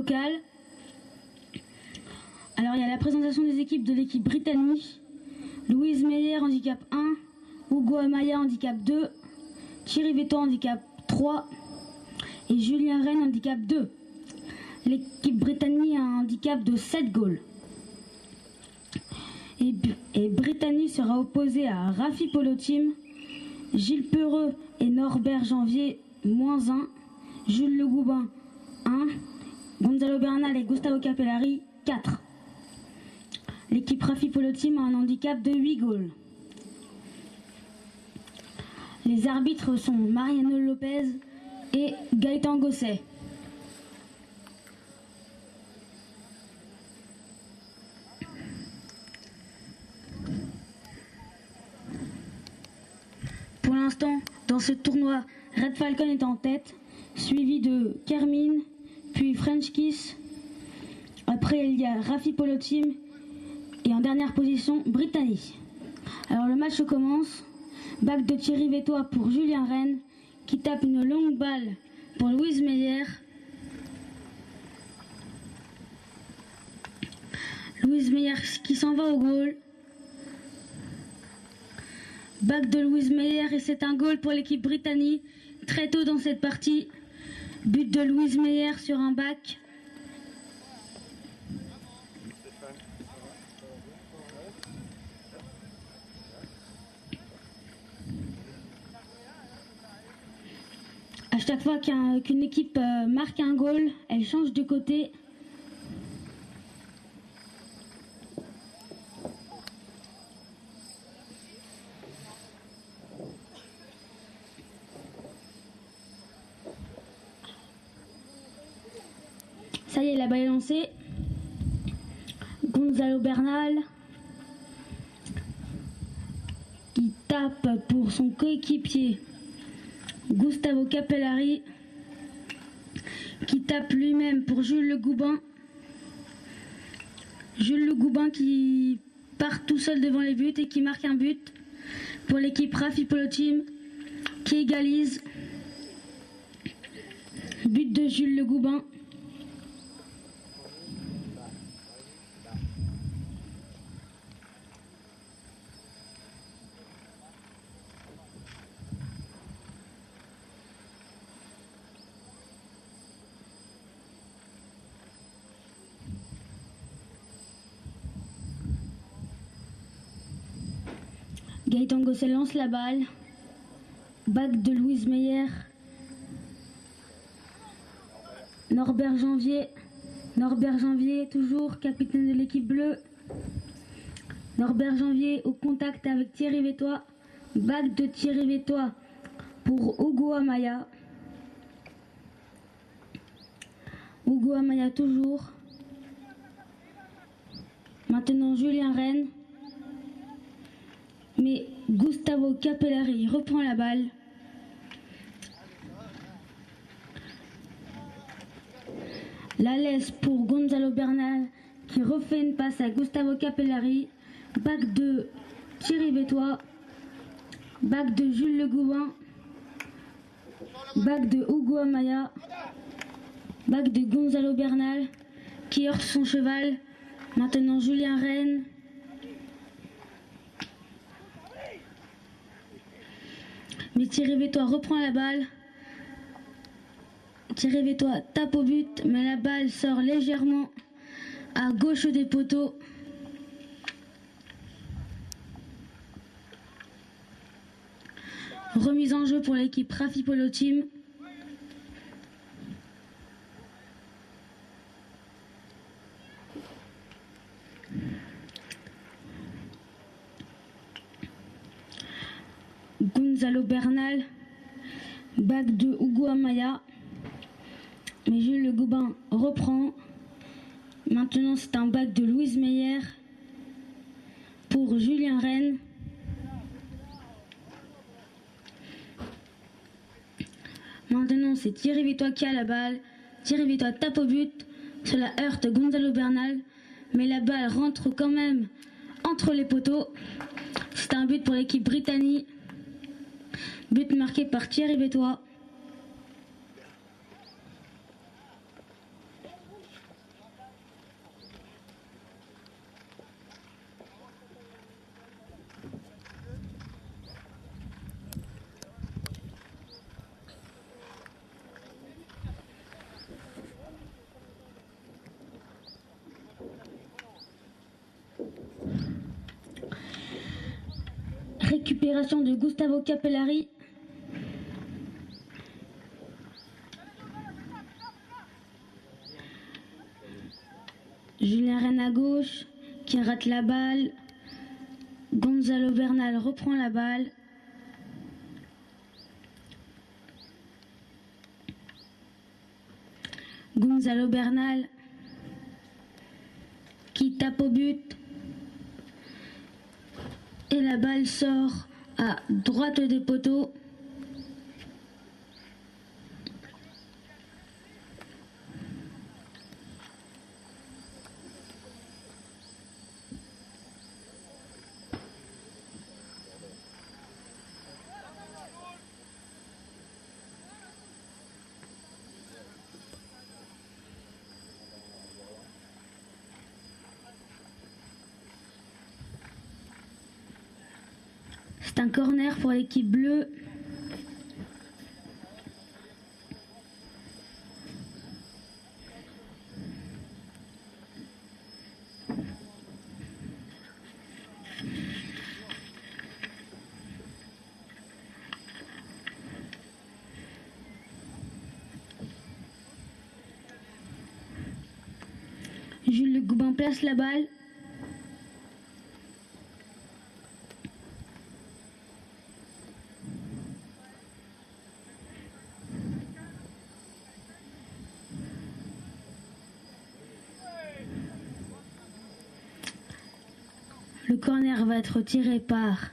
locale. Alors il y a la présentation des équipes de l'équipe britannique. Louise Meyer, handicap 1, Hugo Amaya, handicap 2, Thierry Véto, handicap 3 et Julien Rennes, handicap 2. L'équipe britannique a un handicap de 7 goals. Et Brittany sera opposé à Rafi Polo Team, Gilles Peureux et Norbert Janvier, -1, Jules Le Goubin, 1, Gonzalo Bernal et Gustavo Capellari, 4. L'équipe Rafi Polo Team a un handicap de 8 goals. Les arbitres sont Mariano Lopez et Gaëtan Gosset. Pour l'instant, dans ce tournoi, Red Falcon est en tête, suivi de Kermin, puis French Kiss. Après, il y a Rafi Polo Team et en dernière position, Brittany. Alors le match commence. Back de Thierry Vétois pour Julien Rennes, qui tape une longue balle pour Louise Meyer. Louise Meyer qui s'en va au goal. Back de Louise Meyer et c'est un goal pour l'équipe britannique très tôt dans cette partie. But de Louise Meyer sur un back. À chaque fois qu'une équipe marque un goal, elle change de côté. Ça y est, la balle est lancée. Gonzalo Bernal qui tape pour son coéquipier Gustavo Capellari, qui tape lui-même pour Jules Le Goubin. Jules Le Goubin qui part tout seul devant les buts et qui marque un but pour l'équipe Rafi Polo Team, qui égalise. But de Jules Le Goubin. Gaëtan Gosset lance la balle. Back de Louise Meyer. Norbert Janvier, toujours capitaine de l'équipe bleue. Norbert Janvier au contact avec Thierry Vétois. Back de Thierry Vétois pour Hugo Amaya. Hugo Amaya toujours. Maintenant Julien Rennes. Mais Gustavo Capellari reprend la balle. La laisse pour Gonzalo Bernal qui refait une passe à Gustavo Capellari. Back de Thierry Vétois. Back de Jules Le Goubin. Back de Hugo Amaya. Back de Gonzalo Bernal qui heurte son cheval. Maintenant Julien Rennes. Mais Thierry Vétois reprend la balle. Thierry Vétois tape au but, mais la balle sort légèrement à gauche des poteaux. Remise en jeu pour l'équipe Rafi Polo Team. Gonzalo Bernal, back de Hugo Amaya, mais Jules Le Goubin reprend. Maintenant c'est un back de Louise Meyer pour Julien Rennes. Maintenant c'est Thierry Vétois qui a la balle. Thierry Vétois tape au but, cela heurte Gonzalo Bernal, mais la balle rentre quand même entre les poteaux. C'est un but pour l'équipe britannique. But marqué par Thierry Vétois. Récupération de Gustavo Capellari. Julien Rennes à gauche qui rate la balle. Gonzalo Bernal reprend la balle. Gonzalo Bernal qui tape au but. Et la balle sort à droite des poteaux. C'est un corner pour l'équipe bleue. Jules Le Goubin place la balle. Le corner va être tiré par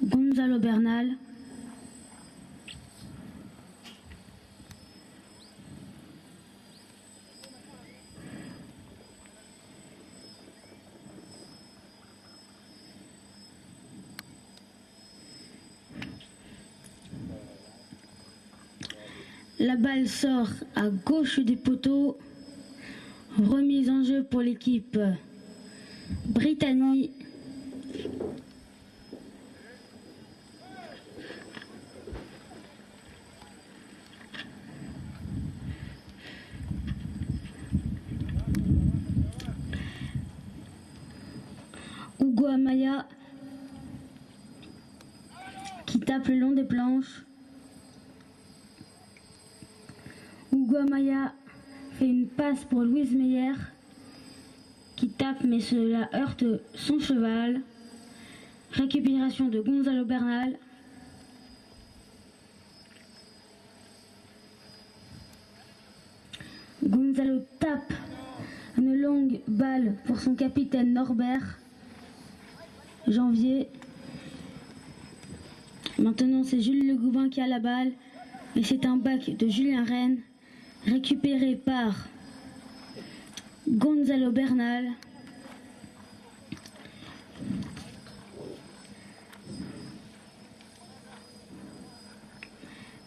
Gonzalo Bernal. La balle sort à gauche des poteaux. Remise en jeu pour l'équipe Brittany. Hugo Amaya qui tape le long des planches. Hugo Amaya fait une passe pour Louise Meyer qui tape mais cela heurte son cheval. Récupération de Gonzalo Bernal. Gonzalo tape une longue balle pour son capitaine Norbert Janvier. Maintenant c'est Jules Le Goubin qui a la balle et c'est un bac de Julien Rennes récupéré par Gonzalo Bernal.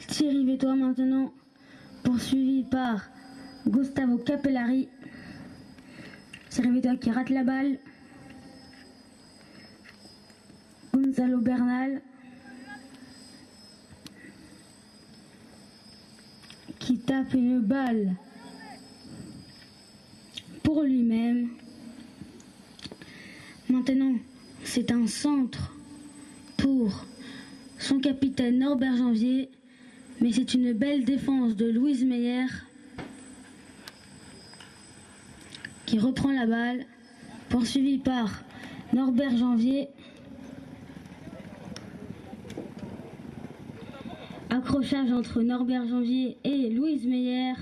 Thierry Vétois maintenant poursuivi par Gustavo Capellari. Thierry Vétois qui rate la balle. Gonzalo Bernal qui tape une balle pour lui-même. Maintenant, c'est un centre pour son capitaine Norbert Janvier, mais c'est une belle défense de Louise Meyer qui reprend la balle, poursuivi par Norbert Janvier. Accrochage entre Norbert Janvier et Louise Meyer.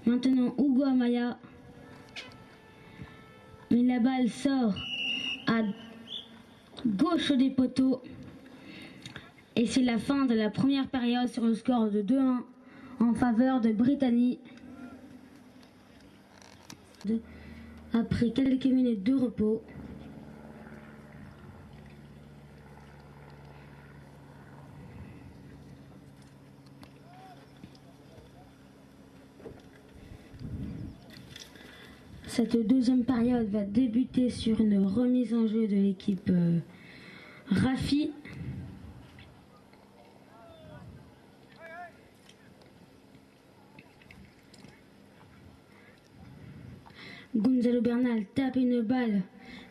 Maintenant Hugo Amaya. Mais la balle sort à gauche des poteaux. Et c'est la fin de la première période sur le score de 2-1 en faveur de Brittany. Après quelques minutes de repos. Cette deuxième période va débuter sur une remise en jeu de l'équipe Rafi. Gonzalo Bernal tape une balle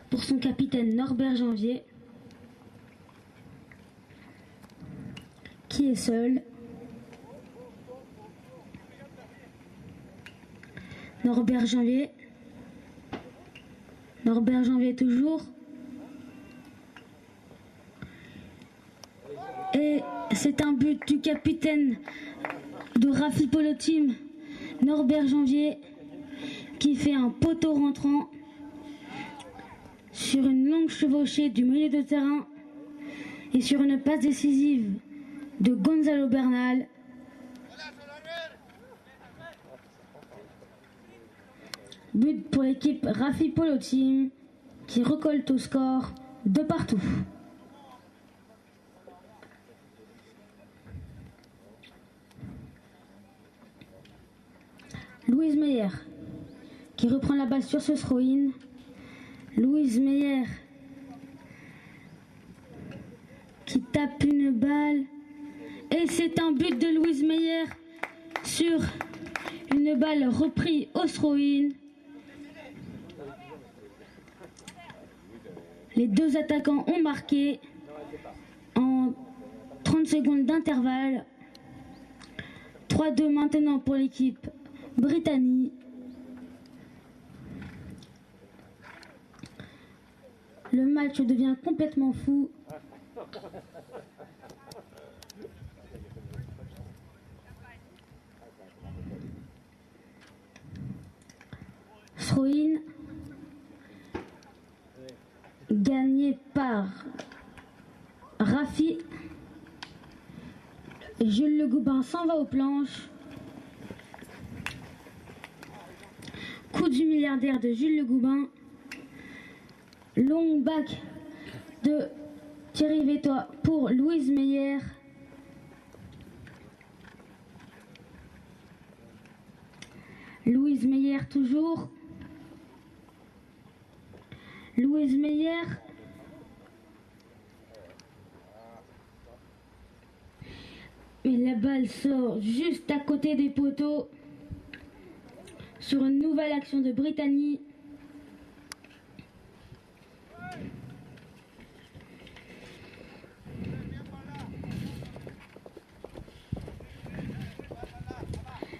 pour son capitaine Norbert Janvier. qui est seul. Norbert Janvier. Norbert Janvier toujours. Et c'est un but du capitaine de Rafi Polo Team, Norbert Janvier, qui fait un poteau rentrant sur une longue chevauchée du milieu de terrain et sur une passe décisive de Gonzalo Bernal. But pour l'équipe Rafi Polo Team qui récolte au score de partout. Louise Meyer qui reprend la balle sur ce throw-in. Louise Meyer qui tape une balle. Et c'est un but de Louise Meyer sur une balle reprise au throw-in. Les deux attaquants ont marqué en 30 secondes d'intervalle. 3-2 maintenant pour l'équipe Brittany. Le match devient complètement fou. Throw-in gagné par Rafi. Jules Le Goubin s'en va aux planches. Coup du milliardaire de Jules Le Goubin. Long back de Thierry Vétois pour Louise Meyer. Louise Meyer toujours. Louise Meyer. Mais la balle sort juste à côté des poteaux sur une nouvelle action de Brittany.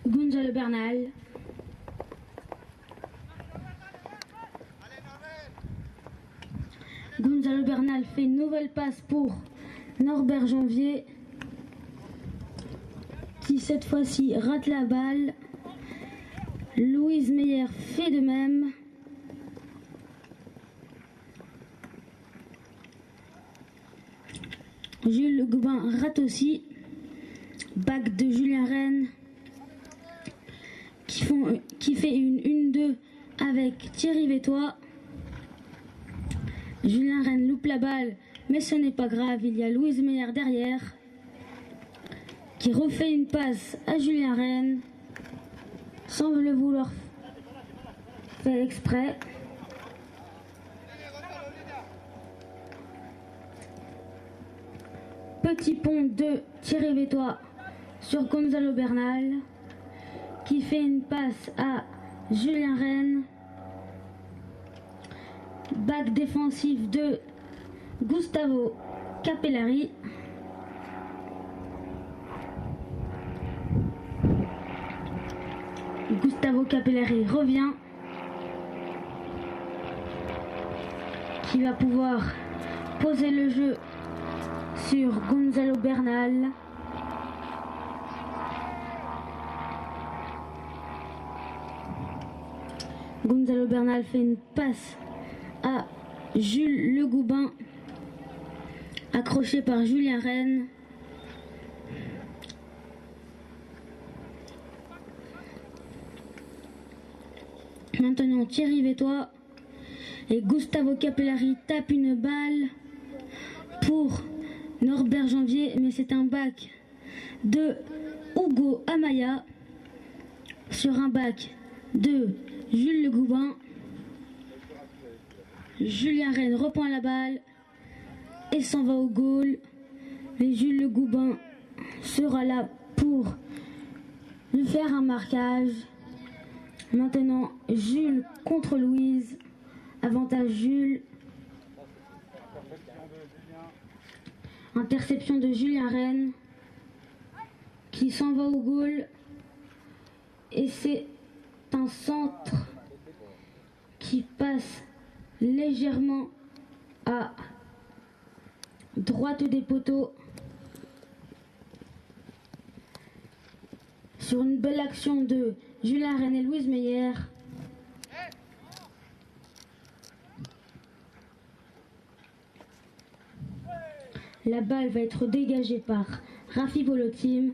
Gonzalo Bernal. Gonzalo Bernal fait une nouvelle passe pour Norbert Janvier, qui cette fois-ci rate la balle. Louise Meyer fait de même. Jules Le Goubin rate aussi. Back de Julien Rennes qui fait une 1-2 avec Thierry Vétois. Julien Rennes loupe la balle, mais ce n'est pas grave, il y a Louise Meyer derrière qui refait une passe à Julien Rennes sans le vouloir faire exprès. Petit pont de Thierry Vétois sur Gonzalo Bernal qui fait une passe à Julien Rennes. Back défensif de Gustavo Capellari. Gustavo Capellari revient. Qui va pouvoir poser le jeu sur Gonzalo Bernal. Gonzalo Bernal fait une passe à Jules Le Goubin, accroché par Julien Rennes. Maintenant Thierry Vétois et Gustavo Capellari tape une balle pour Norbert Janvier, mais c'est un back de Hugo Amaya sur un back de Jules Le Goubin. Julien Rennes reprend la balle et s'en va au goal. Mais Jules Le Goubin sera là pour lui faire un marquage. Maintenant Jules contre Louise. Avantage Jules. Interception de Julien Rennes. qui s'en va au goal. Et c'est un centre qui passe légèrement à droite des poteaux. Sur une belle action de Julien Rennes et Louise Meyer. La balle va être dégagée par Rafi Polotim.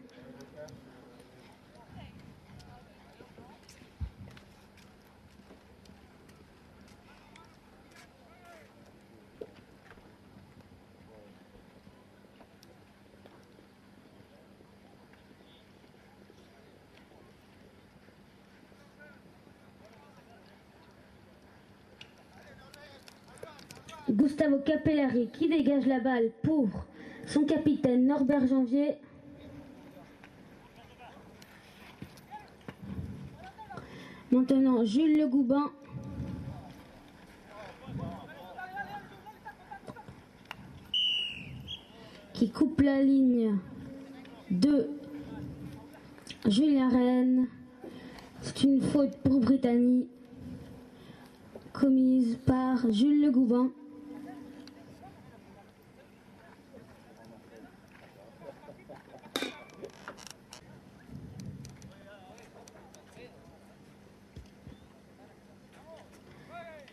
Gustavo Capellari qui dégage la balle pour son capitaine Norbert Janvier. Maintenant Jules Le Goubin. Qui coupe la ligne de Julien Rennes. C'est une faute pour Brittany commise par Jules Le Goubin.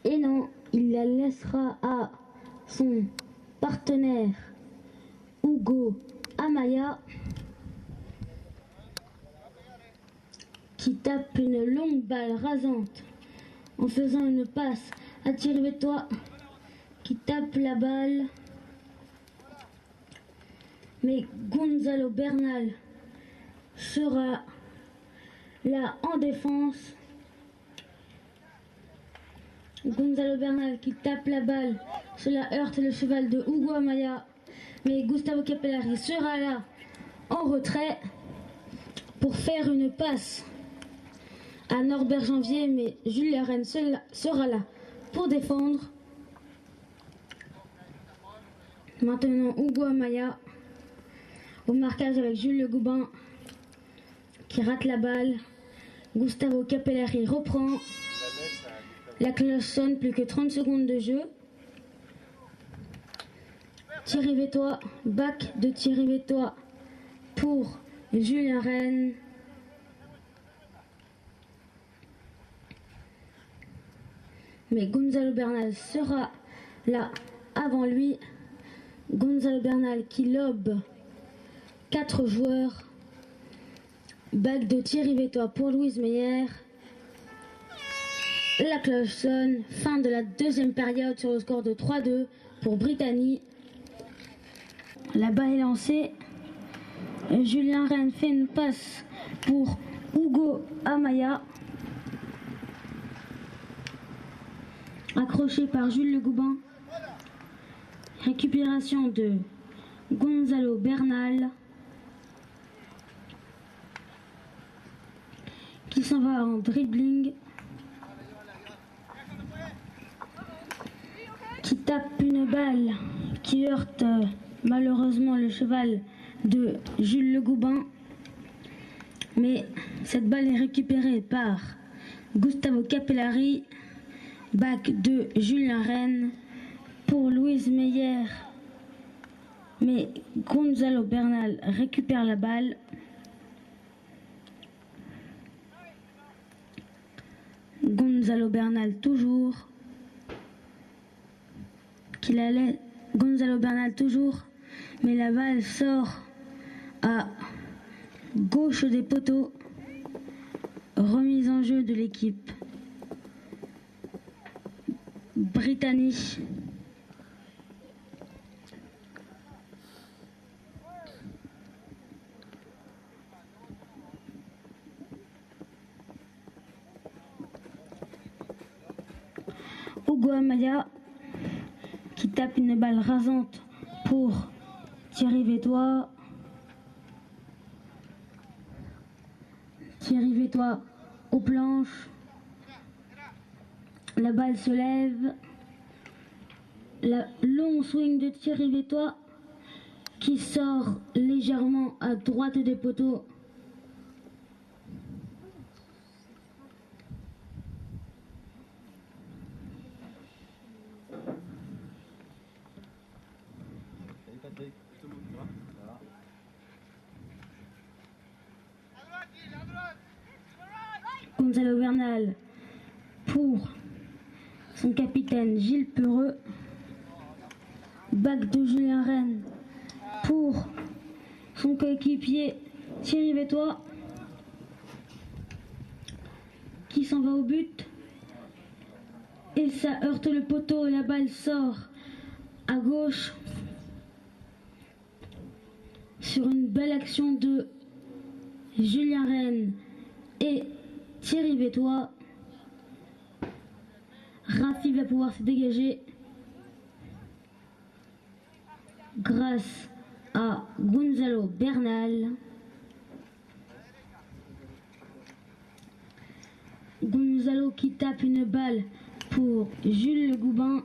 Et non, il la laissera à son partenaire Hugo Amaya qui tape une longue balle rasante en faisant une passe à Thierry Vétois qui tape la balle. Mais Gonzalo Bernal sera là en défense. Gonzalo Bernal qui tape la balle, cela heurte le cheval de Hugo Amaya, mais Gustavo Capellari sera là en retrait pour faire une passe à Norbert Janvier, mais Julien Rennes sera là pour défendre. Maintenant Hugo Amaya au marquage avec Jules Le Goubin qui rate la balle. Gustavo Capellari reprend. La cloche sonne, plus que 30 secondes de jeu. Thierry Vétois, back de Thierry Vétois pour Julien Rennes. Mais Gonzalo Bernal sera là avant lui. Gonzalo Bernal qui lobe 4 joueurs. Back de Thierry Vétois pour Louise Meyer. La cloche sonne, fin de la deuxième période sur le score de 3-2 pour Brittany. La balle est lancée. Julien Rennes fait une passe pour Hugo Amaya. Accroché par Jules Le Goubin. Récupération de Gonzalo Bernal. Qui s'en va en dribbling. Qui tape une balle qui heurte malheureusement le cheval de Jules Le Goubin. Mais cette balle est récupérée par Gustavo Capellari, back de Julien Rennes pour Louise Meyer. Mais Gonzalo Bernal récupère la balle. Gonzalo Bernal toujours. Gonzalo Bernal toujours, mais la balle sort à gauche des poteaux. Remise en jeu de l'équipe Brittany. Hugo Amaya qui tape une balle rasante pour Thierry Vétois. Thierry Vétois aux planches. La balle se lève. La long swing de Thierry Vétois qui sort légèrement à droite des poteaux. Gonzalo Bernal pour son capitaine Gilles Peureux. Bac de Julien Rennes pour son coéquipier Thierry Vétois, qui s'en va au but. Et ça heurte le poteau, la balle sort à gauche sur une belle action de Julien Rennes et Thierry Vétois. Rafi va pouvoir se dégager grâce à Gonzalo Bernal. Gonzalo qui tape une balle pour Jules Le Goubin.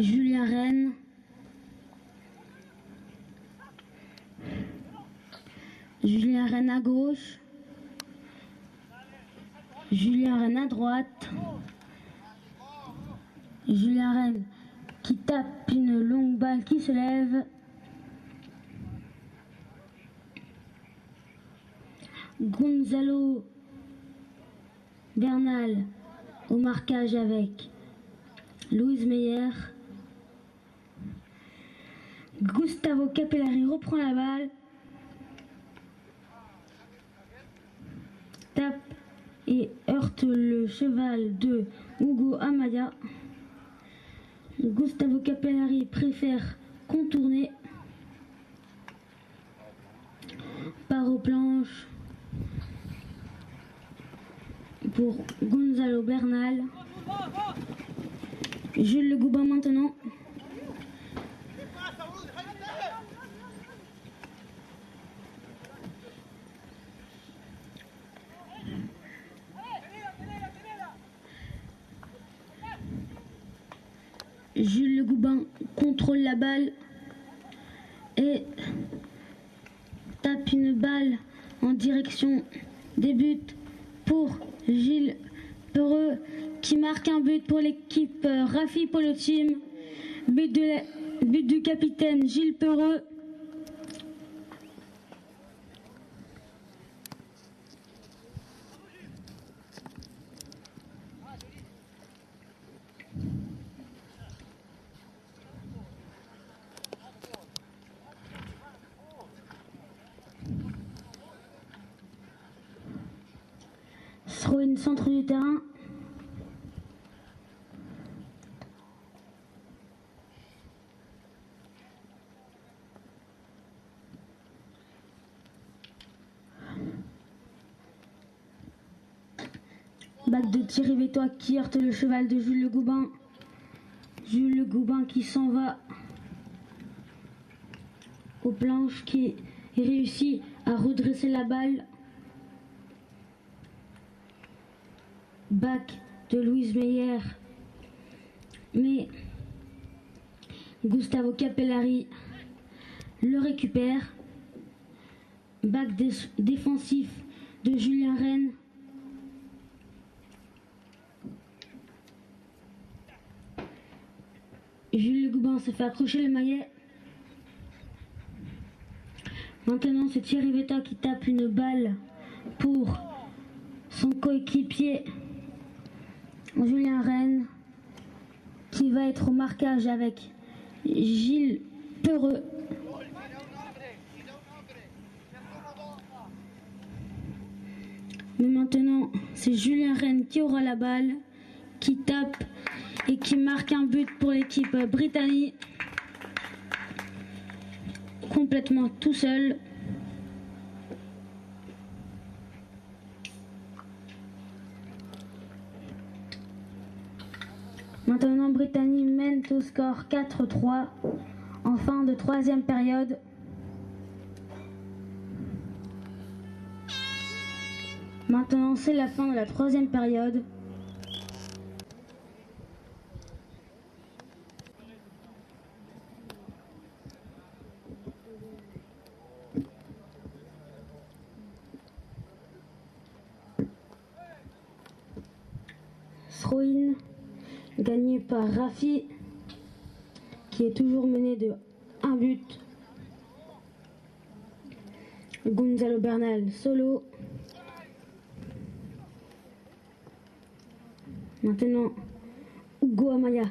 Julien Rennes. Julien Rennes à gauche. Julien Rennes à droite. Julien Rennes qui tape une longue balle qui se lève. Gonzalo Bernal au marquage avec Louise Meyer. Gustavo Capellari reprend la balle. Tape et heurte le cheval de Hugo Amaya. Gustavo Capellari préfère contourner. Part aux planches pour Gonzalo Bernal. Jules Le Goubin maintenant. Jules Le Goubin contrôle la balle et tape une balle en direction des buts pour Gilles Peureux qui marque un but pour l'équipe Rafi Polo Team. But du capitaine Gilles Peureux. Sur une centre du terrain. Bac de Thierry Vétois qui heurte le cheval de Jules Le Goubin. Jules Le Goubin qui s'en va aux planches, qui réussit à redresser la balle. Bac de Louise Meyer, mais Gustavo Capellari le récupère. Bac défensif de Julien Rennes. Jules Le Goubin se fait accrocher le maillet. Maintenant c'est Thierry Vétois qui tape une balle pour son coéquipier Julien Rennes, qui va être au marquage avec Gilles Peureux. Mais maintenant, c'est Julien Rennes qui aura la balle, qui tape et qui marque un but pour l'équipe britannique. Complètement tout seul. Maintenant, Brittany mène au score 4-3 en fin de troisième période. Maintenant, c'est la fin de la troisième période. throw-in gagné par Rafi qui est toujours mené de 1 but. Gonzalo Bernal solo. Maintenant, Hugo Amaya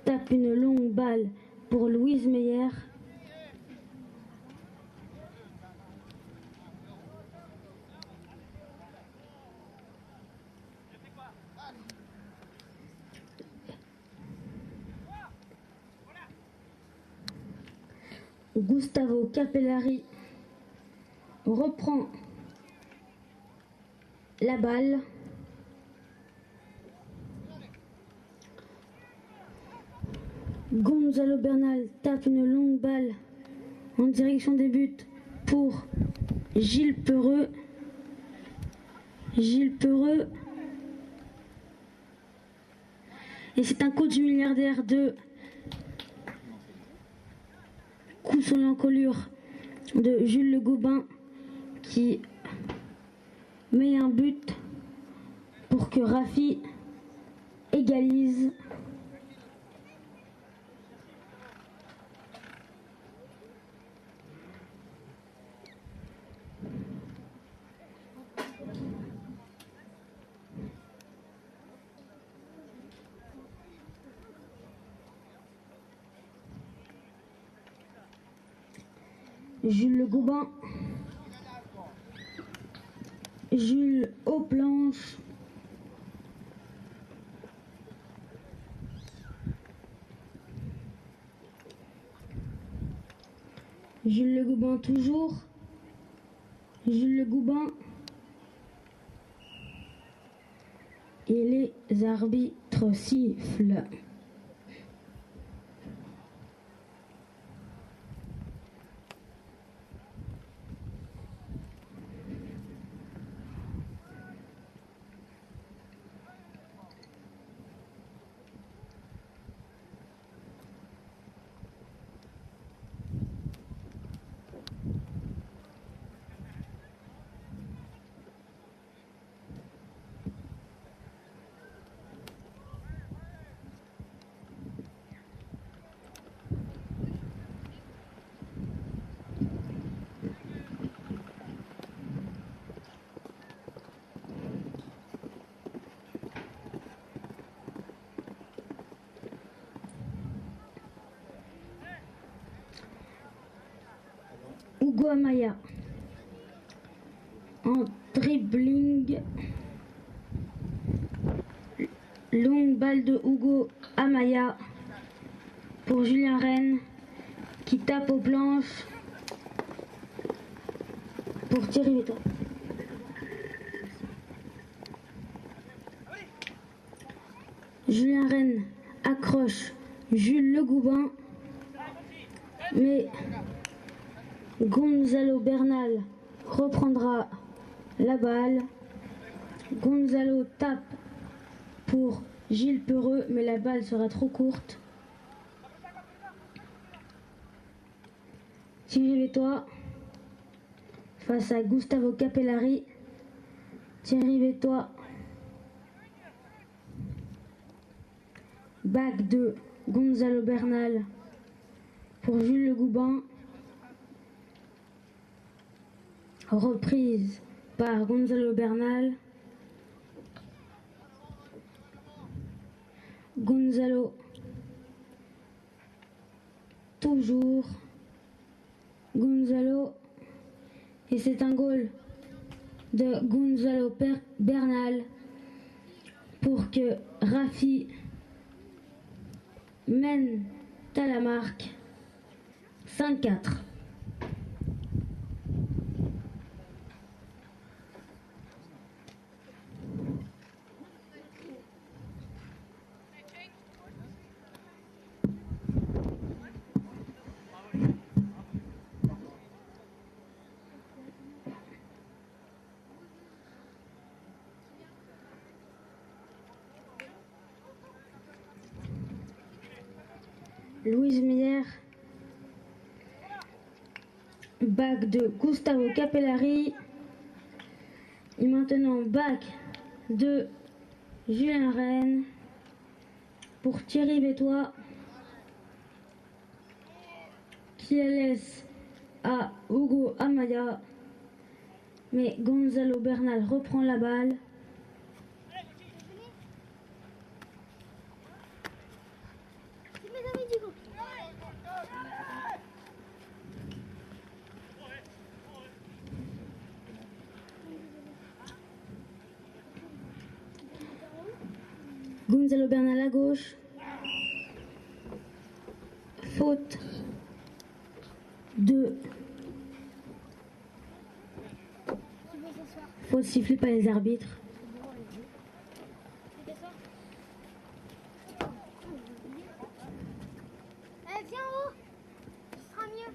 tape une longue balle pour Louise Meyer. Gustavo Capellari reprend la balle. Gonzalo Bernal tape une longue balle en direction des buts pour Gilles Peureux. Gilles Peureux. Et c'est un coup du milliardaire de coup sur l'encolure de Jules Le Goubin qui met un but pour que Rafi égalise. Jules Le Goubin. Jules aux planches. Jules Le Goubin toujours. Jules Le Goubin. Et les arbitres sifflent. Hugo Amaya en dribbling, longue balle de Hugo Amaya pour Julien Rennes qui tape aux planches pour Thierry Vétois. Julien Rennes accroche Jules Le Goubin, mais Gonzalo Bernal reprendra la balle. Gonzalo tape pour Gilles Peureux, mais la balle sera trop courte. Thierry Vétois face à Gustavo Capellari. Thierry Vétois. Bague de Gonzalo Bernal pour Jules Le Goubin. Reprise par Gonzalo Bernal. Gonzalo. Toujours. Gonzalo. Et c'est un goal de Gonzalo Bernal pour que Rafi mène à la marque 5-4. Louise Meyer, bague de Gustavo Capellari, et maintenant bague de Julien Rennes. pour Thierry Vétois, qui la laisse à Hugo Amaya, mais Gonzalo Bernal reprend la balle. Gonzalo Bernal à gauche. Faute de... Faute sifflée par les arbitres. Viens en haut, ce sera mieux.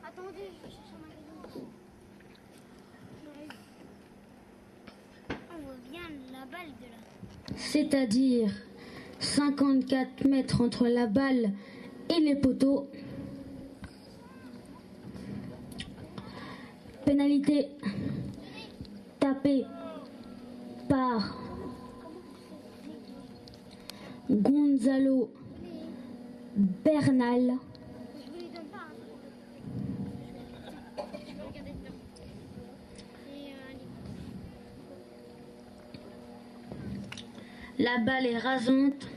Attendez, je vais chercher ma gagne. On voit bien la balle de là. C'est-à-dire 54 mètres entre la balle et les poteaux. Pénalité tapée par Gonzalo Bernal. Je vous les donne pas. Je vais regarder dedans. Et un livre. La balle est rasante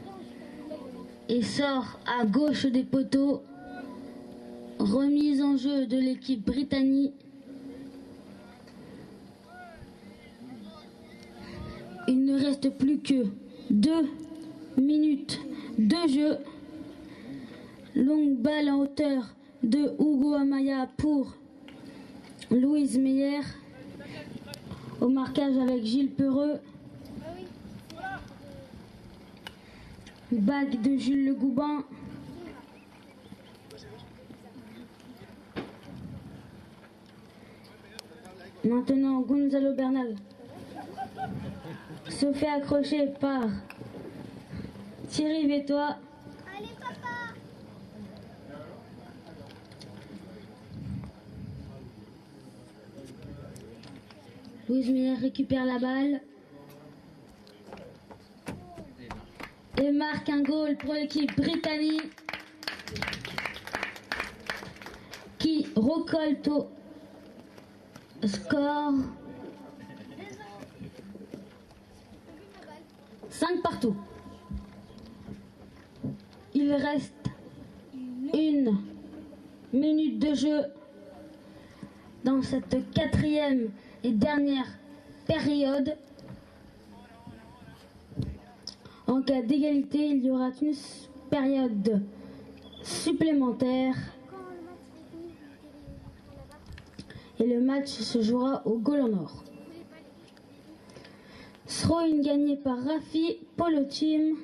et sort à gauche des poteaux. Remise en jeu de l'équipe britannique. Il ne reste plus que 2 minutes de jeu. Longue balle en hauteur de Hugo Amaya pour Louise Meyer. Au marquage avec Gilles Peureux. Bague de Jules Le Goubin. Maintenant Gonzalo Bernal se fait accrocher par Thierry Vétois. Allez papa. Louise Meyer récupère la balle et marque un goal pour l'équipe britannique qui récolte au score 5 partout. Il reste 1 minute de jeu dans cette 4e et dernière période. En cas d'égalité, il y aura une période supplémentaire et le match se jouera au goal en or. Throw-in gagné par Rafi Polo Team.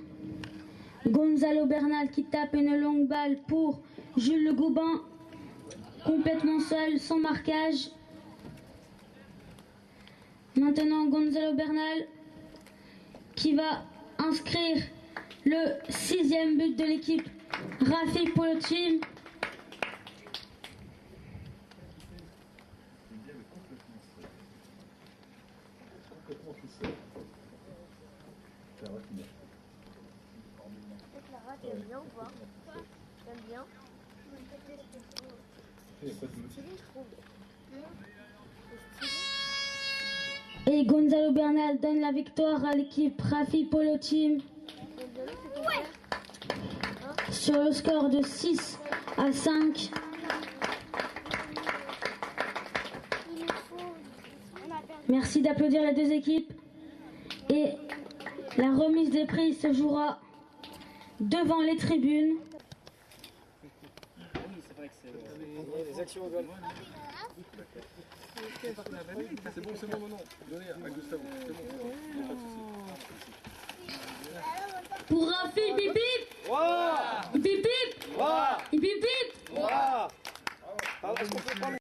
Gonzalo Bernal qui tape une longue balle pour Jules Le Goubin, complètement seul, sans marquage. Maintenant Gonzalo Bernal qui va inscrire le 6e but de l'équipe Rafi Polo Team. Clara, t'aimes bien ou pas? T'aimes bien? Stylé, je trouve. Et Gonzalo Bernal donne la victoire à l'équipe Rafi Polo Team sur le score de 6-5. Merci d'applaudir les deux équipes. Et la remise des prix se jouera devant les tribunes. Les actions au golf. C'est bon maintenant. Donnez à Gustavo. C'est bon. Pour Rafi, bip bip. Waouh! Bip bip. Waouh! Bip bip. Waouh! Est-ce qu'on peut prendre